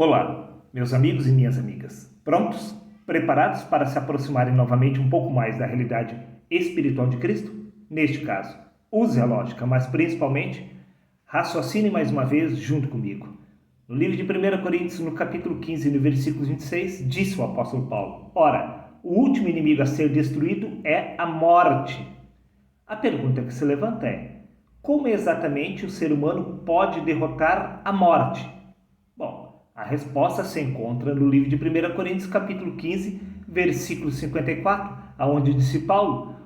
Olá, meus amigos e minhas amigas. Prontos? Preparados para se aproximarem novamente um pouco mais da realidade espiritual de Cristo? Neste caso, use a lógica, mas principalmente, raciocine mais uma vez junto comigo. No livro de 1 Coríntios, no capítulo 15, no versículo 26, disse o apóstolo Paulo: Ora, o último inimigo a ser destruído é a morte. A pergunta que se levanta é: como exatamente o ser humano pode derrotar a morte? Bom, a resposta se encontra no livro de 1 Coríntios, capítulo 15, versículo 54, aonde disse Paulo: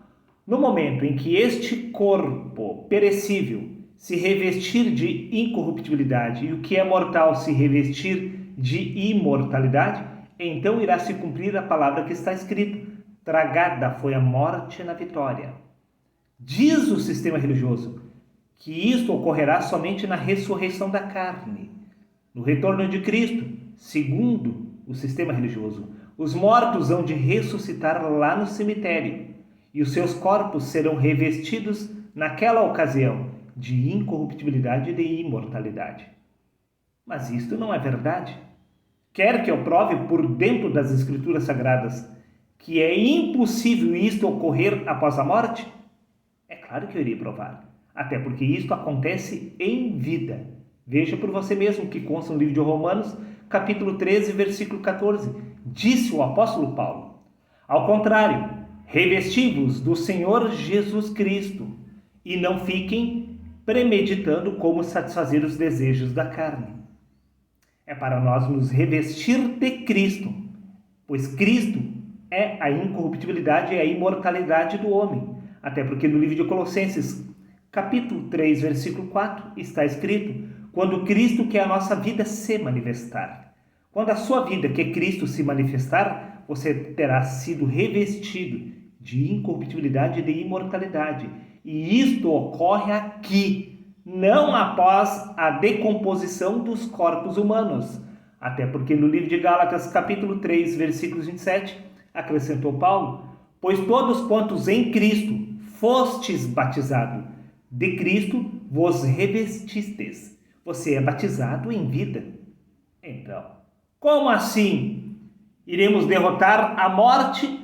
no momento em que este corpo perecível se revestir de incorruptibilidade e o que é mortal se revestir de imortalidade, então irá se cumprir a palavra que está escrito: tragada foi a morte na vitória. Diz o sistema religioso que isto ocorrerá somente na ressurreição da carne. No retorno de Cristo, segundo o sistema religioso, os mortos hão de ressuscitar lá no cemitério e os seus corpos serão revestidos naquela ocasião de incorruptibilidade e de imortalidade. Mas isto não é verdade. Quer que eu prove por dentro das Escrituras Sagradas que é impossível isto ocorrer após a morte? É claro que eu irei provar, até porque isto acontece em vida. Veja por você mesmo que consta no livro de Romanos, capítulo 13, versículo 14. Disse o apóstolo Paulo: ao contrário, revesti-vos do Senhor Jesus Cristo e não fiquem premeditando como satisfazer os desejos da carne. É para nós nos revestir de Cristo, pois Cristo é a incorruptibilidade e a imortalidade do homem. Até porque no livro de Colossenses, capítulo 3, versículo 4, está escrito: quando Cristo, que é a nossa vida, se manifestar. Quando a sua vida, que é Cristo, se manifestar, você terá sido revestido de incorruptibilidade e de imortalidade. E isto ocorre aqui, não após a decomposição dos corpos humanos. Até porque no livro de Gálatas, capítulo 3, versículos 27, acrescentou Paulo: pois todos quantos em Cristo fostes batizados, de Cristo vos revestistes. Você é batizado em vida. Então, como assim iremos derrotar a morte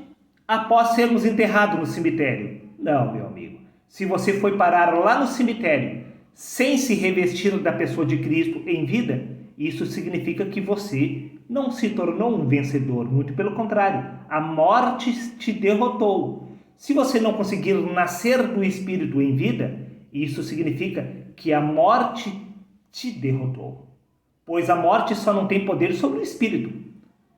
após sermos enterrados no cemitério? Não, meu amigo. Se você foi parar lá no cemitério sem se revestir da pessoa de Cristo em vida, isso significa que você não se tornou um vencedor. Muito pelo contrário, a morte te derrotou. Se você não conseguir nascer do Espírito em vida, isso significa que a morte te derrotou. Pois a morte só não tem poder sobre o espírito,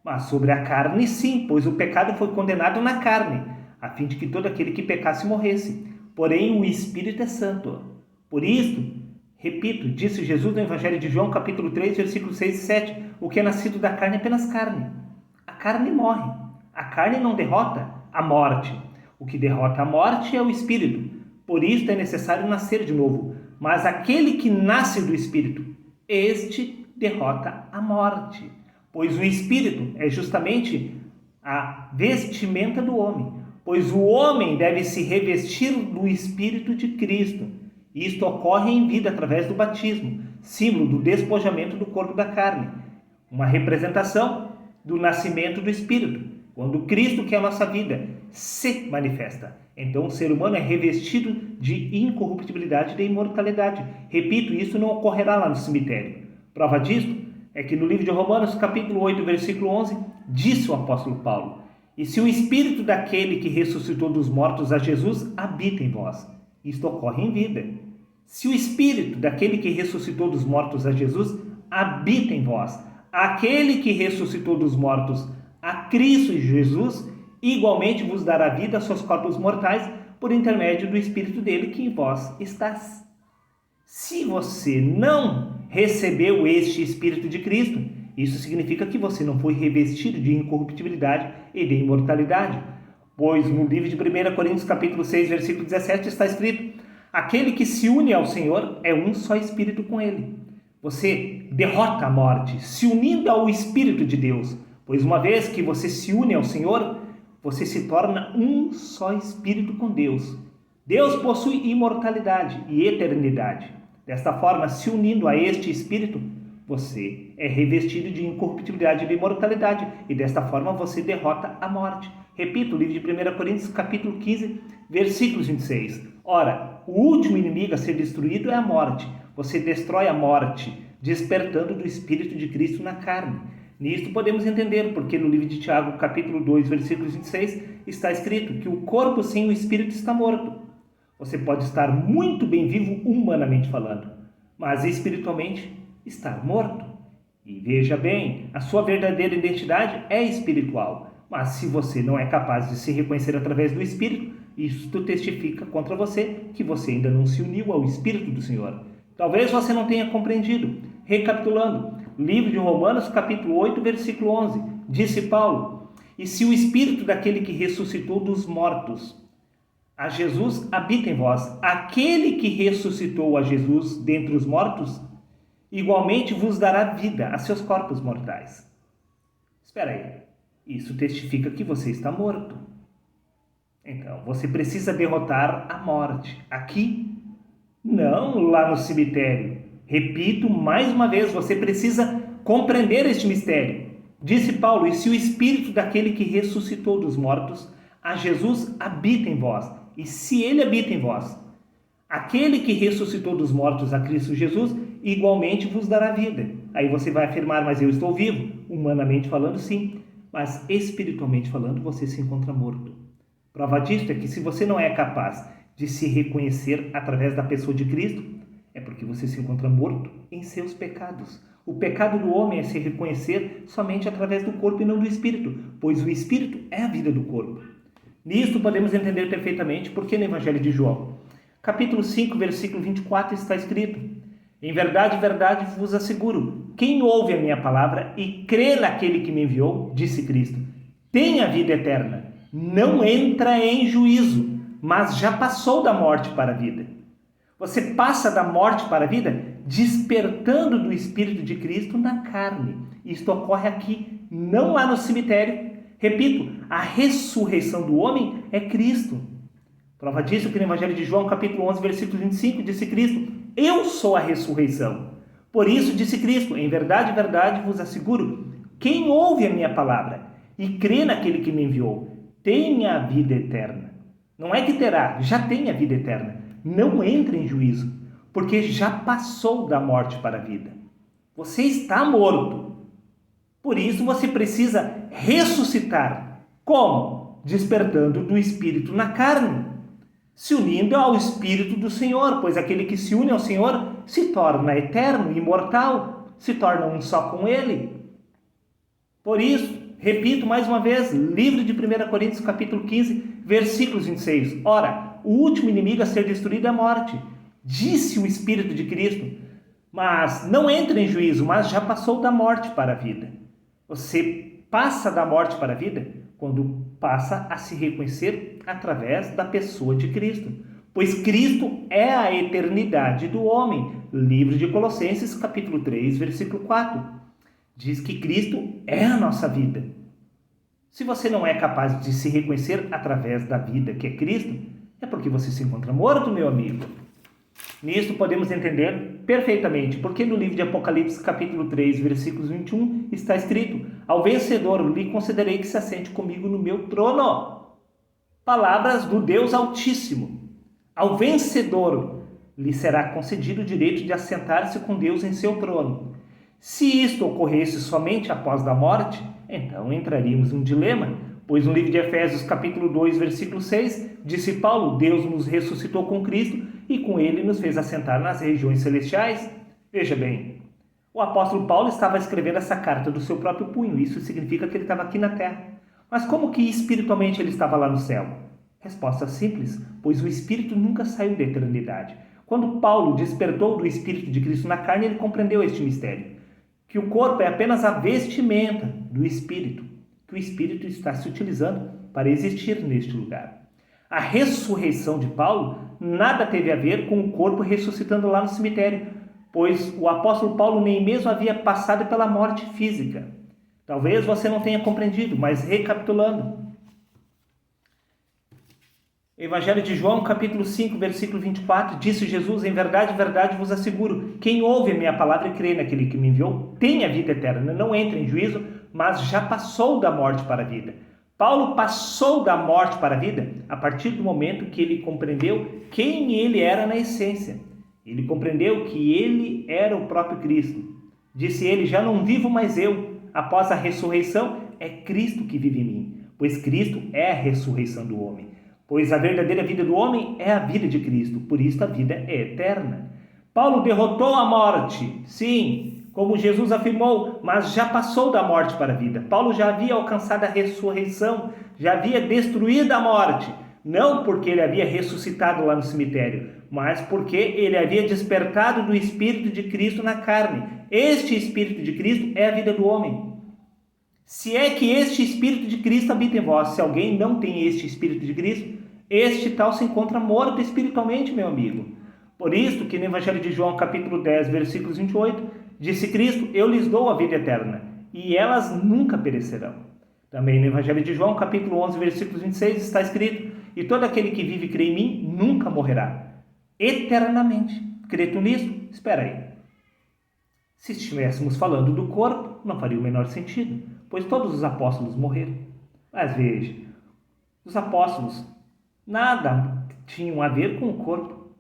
mas sobre a carne sim, pois o pecado foi condenado na carne, a fim de que todo aquele que pecasse morresse. Porém o Espírito é santo. Por isto, repito, disse Jesus no Evangelho de João, capítulo 3, versículos 6 e 7, o que é nascido da carne é apenas carne. A carne morre. A carne não derrota a morte. O que derrota a morte é o Espírito. Por isso é necessário nascer de novo. Mas aquele que nasce do Espírito, este derrota a morte. Pois o Espírito é justamente a vestimenta do homem. Pois o homem deve se revestir do Espírito de Cristo. Isto ocorre em vida através do batismo, símbolo do despojamento do corpo da carne. Uma representação do nascimento do Espírito. Quando Cristo, que é a nossa vida, se manifesta, então o ser humano é revestido de incorruptibilidade e de imortalidade. Repito, isso não ocorrerá lá no cemitério. Prova disto é que no livro de Romanos, capítulo 8, versículo 11, disse o apóstolo Paulo: e se o Espírito daquele que ressuscitou dos mortos a Jesus habita em vós, isto ocorre em vida. Se o Espírito daquele que ressuscitou dos mortos a Jesus habita em vós, aquele que ressuscitou dos mortos a Cristo Jesus, igualmente vos dará vida aos seus corpos mortais por intermédio do Espírito dele que em vós estás. Se você não recebeu este Espírito de Cristo, isso significa que você não foi revestido de incorruptibilidade e de imortalidade. Pois no livro de 1 Coríntios, capítulo 6, versículo 17, está escrito: aquele que se une ao Senhor é um só Espírito com ele. Você derrota a morte se unindo ao Espírito de Deus, pois uma vez que você se une ao Senhor, você se torna um só Espírito com Deus. Deus possui imortalidade e eternidade. Desta forma, se unindo a este Espírito, você é revestido de incorruptibilidade e de imortalidade, e desta forma você derrota a morte. Repito, o livro de 1 Coríntios, capítulo 15, versículos 26. Ora, o último inimigo a ser destruído é a morte. Você destrói a morte, despertando do Espírito de Cristo na carne. Nisto podemos entender porque no livro de Tiago, capítulo 2, versículos 26, está escrito que o corpo sem o Espírito está morto. Você pode estar muito bem vivo humanamente falando, mas espiritualmente estar morto. E veja bem, a sua verdadeira identidade é espiritual, mas se você não é capaz de se reconhecer através do Espírito, isto testifica contra você que você ainda não se uniu ao Espírito do Senhor. Talvez você não tenha compreendido. Recapitulando, livro de Romanos, capítulo 8, versículo 11, disse Paulo: e se o Espírito daquele que ressuscitou dos mortos a Jesus habita em vós, aquele que ressuscitou a Jesus dentre os mortos, igualmente vos dará vida a seus corpos mortais. Espera aí, isso testifica que você está morto. Então, você precisa derrotar a morte. Aqui, não lá no cemitério. Repito mais uma vez, você precisa compreender este mistério. Disse Paulo: e se o Espírito daquele que ressuscitou dos mortos a Jesus habita em vós, e se ele habita em vós, aquele que ressuscitou dos mortos a Cristo Jesus, igualmente vos dará vida. Aí você vai afirmar: mas eu estou vivo. Humanamente falando, sim, mas espiritualmente falando, você se encontra morto. Prova disto é que se você não é capaz de se reconhecer através da pessoa de Cristo, é porque você se encontra morto em seus pecados. O pecado do homem é se reconhecer somente através do corpo e não do espírito, pois o espírito é a vida do corpo. Nisto podemos entender perfeitamente porque no Evangelho de João, capítulo 5, versículo 24, está escrito: em verdade, verdade vos asseguro, quem ouve a minha palavra e crê naquele que me enviou, disse Cristo, tem a vida eterna, não entra em juízo, mas já passou da morte para a vida. Você passa da morte para a vida despertando do Espírito de Cristo na carne. Isto ocorre aqui, não lá no cemitério. Repito, a ressurreição do homem é Cristo. Prova disso que no Evangelho de João, capítulo 11, versículo 25, disse Cristo: eu sou a ressurreição. Por isso disse Cristo: em verdade, verdade vos asseguro, quem ouve a minha palavra e crê naquele que me enviou, tem a vida eterna. Não é que terá, já tem a vida eterna. Não entre em juízo, porque já passou da morte para a vida. Você está morto. Por isso você precisa ressuscitar. Como? Despertando do Espírito na carne, se unindo ao Espírito do Senhor, pois aquele que se une ao Senhor se torna eterno, imortal, se torna um só com Ele. Por isso, repito mais uma vez, livro de 1 Coríntios, capítulo 15, versículos 26. Ora, o último inimigo a ser destruído é a morte, disse o Espírito de Cristo, mas não entra em juízo, mas já passou da morte para a vida. Você passa da morte para a vida quando passa a se reconhecer através da pessoa de Cristo, pois Cristo é a eternidade do homem. Livro de Colossenses, capítulo 3, versículo 4. Diz que Cristo é a nossa vida. Se você não é capaz de se reconhecer através da vida que é Cristo, é porque você se encontra morto, meu amigo. Nisto podemos entender perfeitamente porque no livro de Apocalipse, capítulo 3, versículos 21, está escrito: ao vencedor lhe concederei que se assente comigo no meu trono. Palavras do Deus Altíssimo. Ao vencedor lhe será concedido o direito de assentar-se com Deus em seu trono. Se isto ocorresse somente após a morte, então entraríamos em um dilema, pois no livro de Efésios, capítulo 2, versículo 6, disse Paulo: Deus nos ressuscitou com Cristo e com ele nos fez assentar nas regiões celestiais. Veja bem, o apóstolo Paulo estava escrevendo essa carta do seu próprio punho, isso significa que ele estava aqui na terra. Mas como que espiritualmente ele estava lá no céu? Resposta simples, pois o Espírito nunca saiu da eternidade. Quando Paulo despertou do Espírito de Cristo na carne, ele compreendeu este mistério, que o corpo é apenas a vestimenta do Espírito, que o Espírito está se utilizando para existir neste lugar. A ressurreição de Paulo nada teve a ver com o corpo ressuscitando lá no cemitério, pois o apóstolo Paulo nem mesmo havia passado pela morte física. Talvez você não tenha compreendido, mas recapitulando. Evangelho de João, capítulo 5, versículo 24, disse Jesus: em verdade vos asseguro, quem ouve a minha palavra e crê naquele que me enviou, tem a vida eterna, não entra em juízo, mas já passou da morte para a vida. Paulo passou da morte para a vida a partir do momento que ele compreendeu quem ele era na essência. Ele compreendeu que ele era o próprio Cristo. Disse ele: já não vivo mais eu, após a ressurreição é Cristo que vive em mim, pois Cristo é a ressurreição do homem. Pois a verdadeira vida do homem é a vida de Cristo, por isso a vida é eterna. Paulo derrotou a morte, sim, como Jesus afirmou, mas já passou da morte para a vida. Paulo já havia alcançado a ressurreição, já havia destruído a morte, não porque ele havia ressuscitado lá no cemitério, mas porque ele havia despertado do Espírito de Cristo na carne. Este Espírito de Cristo é a vida do homem. Se é que este Espírito de Cristo habita em vós, se alguém não tem este Espírito de Cristo, este tal se encontra morto espiritualmente, meu amigo. Por isso que no Evangelho de João, capítulo 10, versículos 28, disse Cristo: eu lhes dou a vida eterna, e elas nunca perecerão. Também no Evangelho de João, capítulo 11, versículos 26, está escrito: e todo aquele que vive e crê em mim, nunca morrerá, eternamente. Crê tu nisso? Espera aí. Se estivéssemos falando do corpo, não faria o menor sentido, pois todos os apóstolos morreram. Mas veja, os apóstolos nada tinham a ver com o corpo,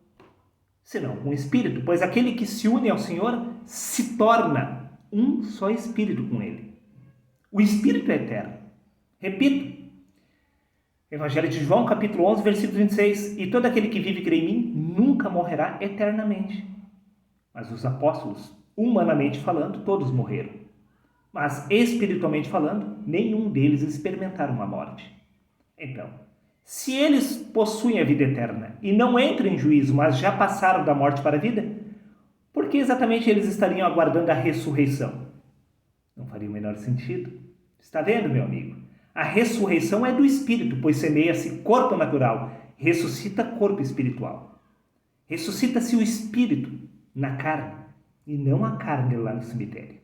senão com o espírito, pois aquele que se une ao Senhor se torna um só espírito com ele. O espírito é eterno. Repito, Evangelho de João, capítulo 11, versículo 26, e todo aquele que vive e crê em mim nunca morrerá eternamente. Mas os apóstolos, humanamente falando, todos morreram. Mas espiritualmente falando, nenhum deles experimentaram a morte. Então, se eles possuem a vida eterna e não entram em juízo, mas já passaram da morte para a vida, por que exatamente eles estariam aguardando a ressurreição? Não faria o menor sentido. Está vendo, meu amigo? A ressurreição é do espírito, pois semeia-se corpo natural, ressuscita corpo espiritual. Ressuscita-se o espírito na carne e não a carne lá no cemitério.